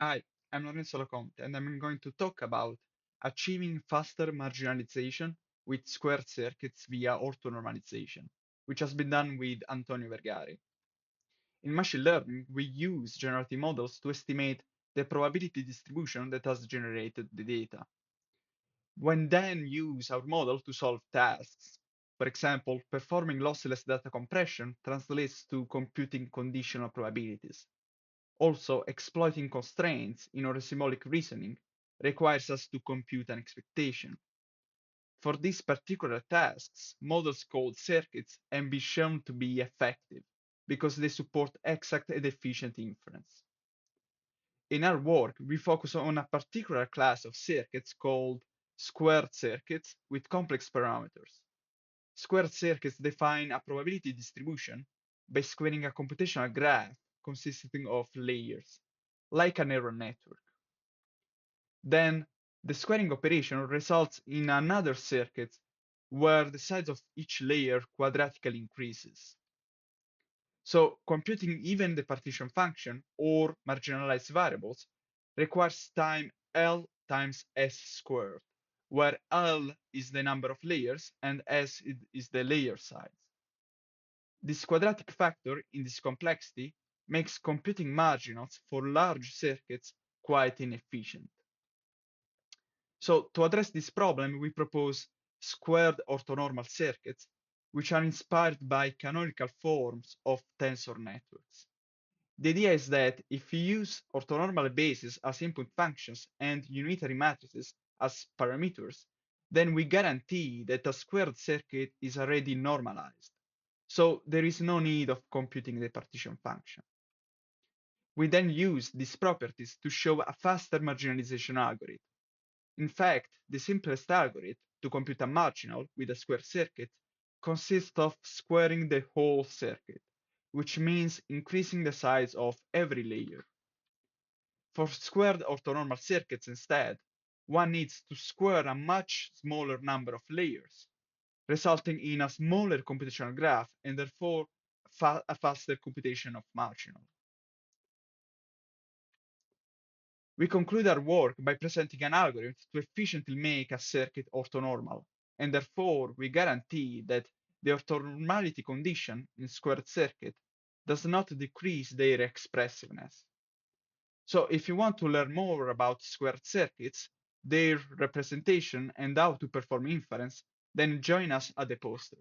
Hi, I'm Lorenzo Loconte, and I'm going to talk about achieving faster marginalization with squared circuits via orthonormalization, which has been done with Antonio Vergari. In machine learning, we use generative models to estimate the probability distribution that has generated the data. When then use our model to solve tasks. For example, performing lossless data compression translates to computing conditional probabilities. Also, exploiting constraints in our symbolic reasoning requires us to compute an expectation. For these particular tasks, models called circuits can be shown to be effective because they support exact and efficient inference. In our work, we focus on a particular class of circuits called squared circuits with complex parameters. Squared circuits define a probability distribution by squaring a computational graph consisting of layers, like a neural network. Then, the squaring operation results in another circuit where the size of each layer quadratically increases. So, computing even the partition function or marginalized variables requires time L times S squared, where L is the number of layers and S is the layer size. This quadratic factor in this complexity makes computing marginals for large circuits quite inefficient. So to address this problem, we propose squared orthonormal circuits, which are inspired by canonical forms of tensor networks. The idea is that if we use orthonormal bases as input functions and unitary matrices as parameters, then we guarantee that a squared circuit is already normalized. So there is no need of computing the partition function. We then use these properties to show a faster marginalization algorithm. In fact, the simplest algorithm to compute a marginal with a square circuit consists of squaring the whole circuit, which means increasing the size of every layer. For squared orthonormal circuits instead, one needs to square a much smaller number of layers, resulting in a smaller computational graph and therefore a faster computation of marginal. We conclude our work by presenting an algorithm to efficiently make a circuit orthonormal, and therefore we guarantee that the orthonormality condition in squared circuit does not decrease their expressiveness. So if you want to learn more about squared circuits, their representation, and how to perform inference, then join us at the poster.